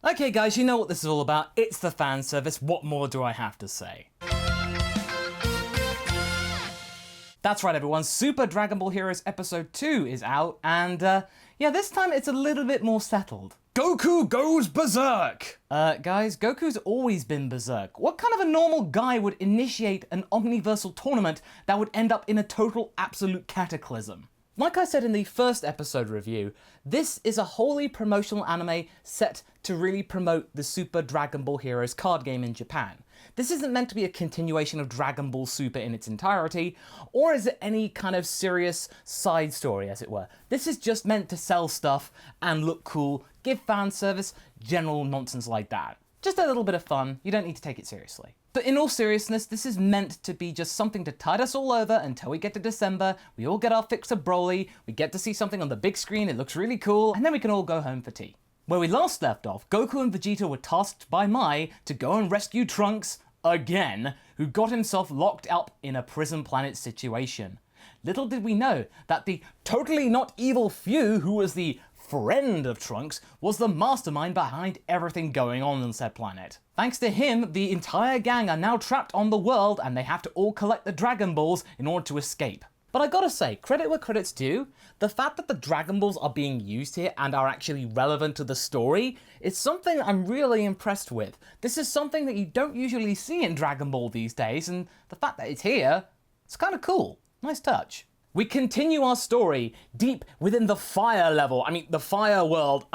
Okay guys, you know what this is all about. It's the fan service. What more do I have to say? That's right everyone, Super Dragon Ball Heroes Episode 2 is out, and yeah, this time it's a little bit more settled. Goku Goes Berserk! Guys, Goku's always been berserk. What kind of a normal guy would initiate an omniversal tournament that would end up in a total absolute cataclysm? Like I said in the first episode review, this is a wholly promotional anime set to really promote the Super Dragon Ball Heroes card game in Japan. This isn't meant to be a continuation of Dragon Ball Super in its entirety, or is it any kind of serious side story, as it were. This is just meant to sell stuff and look cool, give fan service, general nonsense like that. Just a little bit of fun, you don't need to take it seriously. But in all seriousness, this is meant to be just something to tide us all over until we get to December, we all get our fix of Broly, we get to see something on the big screen, it looks really cool, and then we can all go home for tea. Where we last left off, Goku and Vegeta were tasked by Mai to go and rescue Trunks, again, who got himself locked up in a prison planet situation. Little did we know that the totally not evil Few, who was the friend of Trunks, was the mastermind behind everything going on said planet. Thanks to him, the entire gang are now trapped on the world and they have to all collect the Dragon Balls in order to escape. But I gotta say, credit where credit's due, the fact that the Dragon Balls are being used here and are actually relevant to the story is something I'm really impressed with. This is something that you don't usually see in Dragon Ball these days, and the fact that it's here, it's kinda cool. Nice touch. We continue our story deep within the fire level, the fire world,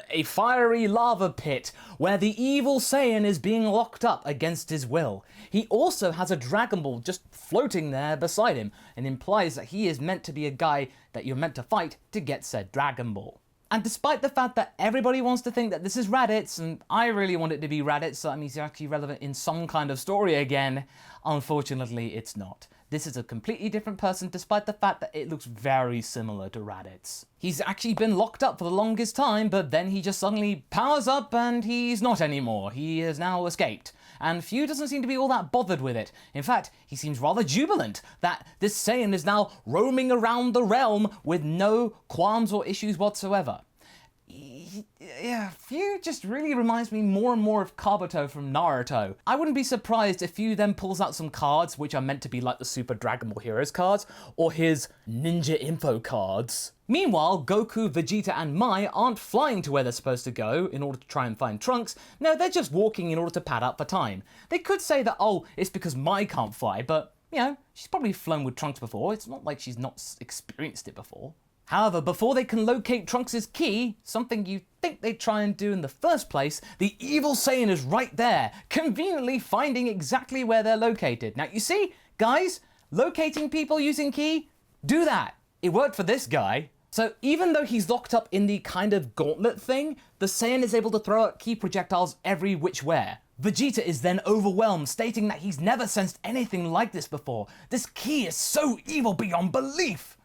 a fiery lava pit where the Evil Saiyan is being locked up against his will. He also has a Dragon Ball just floating there beside him and implies that he is meant to be a guy that you're meant to fight to get said Dragon Ball. And despite the fact that everybody wants to think that this is Raditz, and I really want it to be Raditz, so that means he's actually relevant in some kind of story again, unfortunately it's not. This is a completely different person despite the fact that it looks very similar to Raditz. He's actually been locked up for the longest time, but then he just suddenly powers up and he's not anymore. He has now escaped. And Few doesn't seem to be all that bothered with it. In fact, he seems rather jubilant that this Saiyan is now roaming around the realm with no qualms or issues whatsoever. Yeah, Few just really reminds me more and more of Kabuto from Naruto. I wouldn't be surprised if Few then pulls out some cards which are meant to be like the Super Dragon Ball Heroes cards, or his Ninja Info cards. Meanwhile, Goku, Vegeta and Mai aren't flying to where they're supposed to go in order to try and find Trunks. No, they're just walking in order to pad out for time. They could say that, oh, it's because Mai can't fly, but, you know, she's probably flown with Trunks before. It's not like she's not experienced it before. However, before they can locate Trunks' key, something you think they'd try and do in the first place, the Evil Saiyan is right there, conveniently finding exactly where they're located. Now you see, guys, locating people using key, do that. It worked for this guy. So even though he's locked up in the kind of gauntlet thing, the Saiyan is able to throw out key projectiles every which way. Vegeta is then overwhelmed, stating that he's never sensed anything like this before. This key is so evil beyond belief.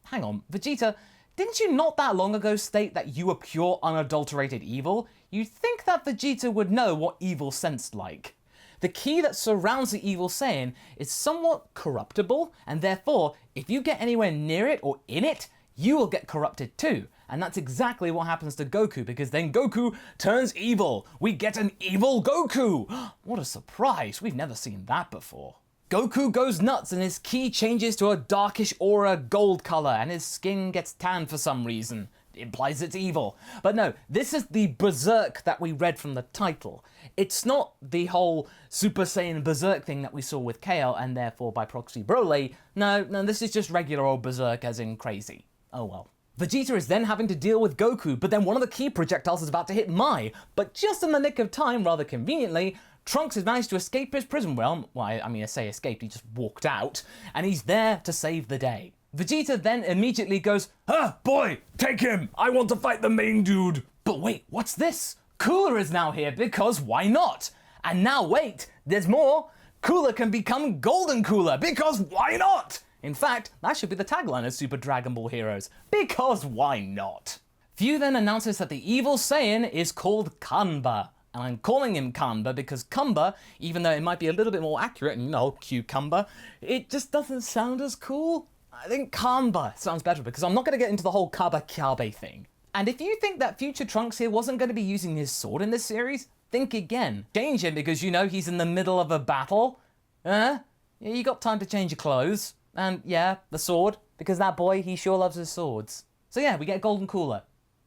Hang on, Vegeta, didn't you not that long ago state that you were pure unadulterated evil? You'd think that Vegeta would know what evil sensed like. The key that surrounds the Evil Saiyan is somewhat corruptible, and therefore, if you get anywhere near it or in it, you will get corrupted too. And that's exactly what happens to Goku, because then Goku turns evil. We get an evil Goku! What a surprise, we've never seen that before. Goku goes nuts and his ki changes to a darkish aura gold color and his skin gets tanned for some reason. It implies it's evil. But no, this is the Berserk that we read from the title. It's not the whole Super Saiyan Berserk thing that we saw with Kale and therefore by proxy Broly. No, this is just regular old Berserk as in crazy. Oh well. Vegeta is then having to deal with Goku, but then one of the key projectiles is about to hit Mai. But just in the nick of time, rather conveniently, Trunks has managed to escape his prison realm. Well, I say escaped, he just walked out, and he's there to save the day. Vegeta then immediately goes, "Ah, boy, take him! I want to fight the main dude!" But wait, what's this? Cooler is now here because why not? And now wait, there's more! Cooler can become Golden Cooler because why not? In fact, that should be the tagline of Super Dragon Ball Heroes, because why not? Few then announces that the Evil Saiyan is called Kanba. And I'm calling him Kanba because Kumba, even though it might be a little bit more accurate, you know, cucumber, it just doesn't sound as cool. I think Kanba sounds better because I'm not going to get into the whole Kabakabe thing. And if you think that future Trunks here wasn't going to be using his sword in this series, think again. Change him because you know he's in the middle of a battle. Yeah, you got time to change your clothes. And yeah, the sword, because that boy, he sure loves his swords. So yeah, we get Golden Cooler,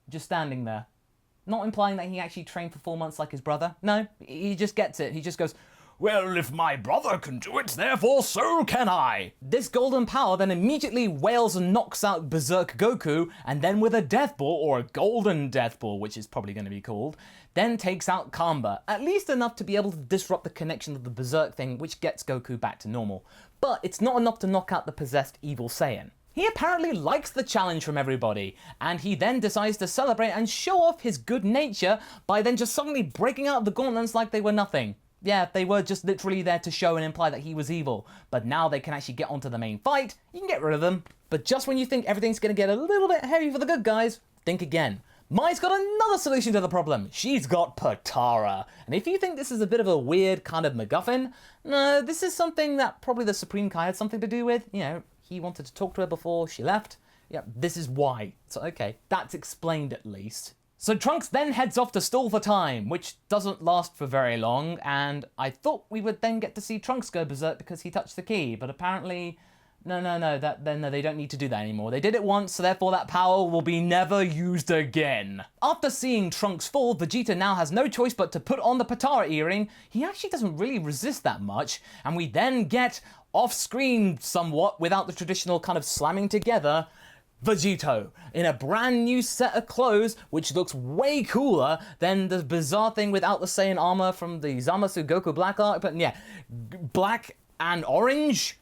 just standing there. Not implying that he actually trained for 4 months like his brother. No, he just gets it. He just goes, well, if my brother can do it, therefore so can I. This golden power then immediately wails and knocks out Berserk Goku, and then with a death ball, or a golden death ball, which is probably going to be called, then takes out Kamba, at least enough to be able to disrupt the connection of the Berserk thing, which gets Goku back to normal. But it's not enough to knock out the possessed Evil Saiyan. He apparently likes the challenge from everybody, and he then decides to celebrate and show off his good nature by then just suddenly breaking out the gauntlets like they were nothing. Yeah, they were just literally there to show and imply that he was evil, but now they can actually get onto the main fight, you can get rid of them. But just when you think everything's gonna get a little bit heavy for the good guys, think again. Mai's got another solution to the problem. She's got Potara. And if you think this is a bit of a weird kind of MacGuffin, no, this is something that probably the Supreme Kai had something to do with. You know, he wanted to talk to her before she left. Yeah, this is why. So okay, that's explained at least. So Trunks then heads off to stall for time, which doesn't last for very long, and I thought we would then get to see Trunks go berserk because he touched the key, but apparently, no, they don't need to do that anymore. They did it once, so therefore that power will be never used again. After seeing Trunks fall, Vegeta now has no choice but to put on the Potara earring. He actually doesn't really resist that much, and we then get, off-screen somewhat, without the traditional kind of slamming together, Vegetto in a brand new set of clothes, which looks way cooler than the bizarre thing without the Saiyan armor from the Zamasu Goku Black Arc. But yeah, black and orange.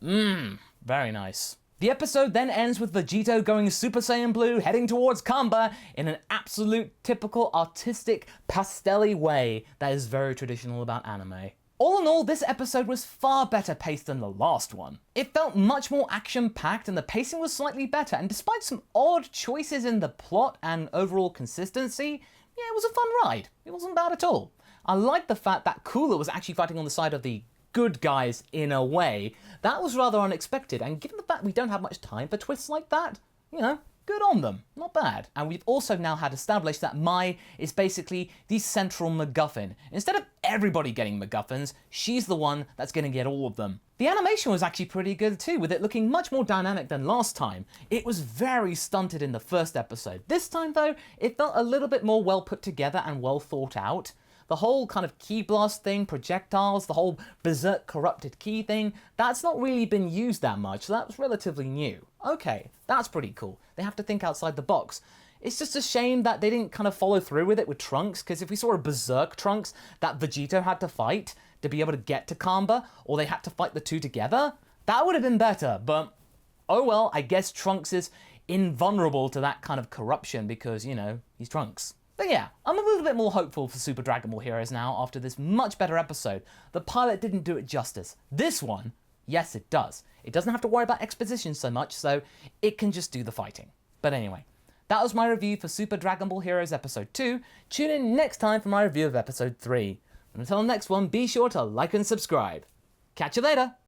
Very nice. The episode then ends with Vegetto going Super Saiyan Blue, heading towards Kamba in an absolute typical artistic pastel-y way that is very traditional about anime. All in all, this episode was far better paced than the last one. It felt much more action-packed and the pacing was slightly better, and despite some odd choices in the plot and overall consistency, yeah, it was a fun ride. It wasn't bad at all. I liked the fact that Cooler was actually fighting on the side of the good guys in a way. That was rather unexpected, and given the fact we don't have much time for twists like that, you know, good on them. Not bad. And we've also now had established that Mai is basically the central MacGuffin. Instead of everybody getting MacGuffins, she's the one that's going to get all of them. The animation was actually pretty good too, with it looking much more dynamic than last time. It was very stunted in the first episode. This time though, it felt a little bit more well put together and well thought out. The whole kind of key blast thing, projectiles, the whole Berserk corrupted key thing, that's not really been used that much, so that was relatively new. Okay, that's pretty cool. They have to think outside the box. It's just a shame that they didn't kind of follow through with it with Trunks, because if we saw a Berserk Trunks that Vegetto had to fight to be able to get to Kamba, or they had to fight the two together, that would have been better, but oh well, I guess Trunks is invulnerable to that kind of corruption because, you know, he's Trunks. But yeah, I'm a little bit more hopeful for Super Dragon Ball Heroes now after this much better episode. The pilot didn't do it justice. This one, yes it does. It doesn't have to worry about exposition so much, so it can just do the fighting. But anyway, that was my review for Super Dragon Ball Heroes Episode 2. Tune in next time for my review of Episode 3. And until the next one, be sure to like and subscribe. Catch you later!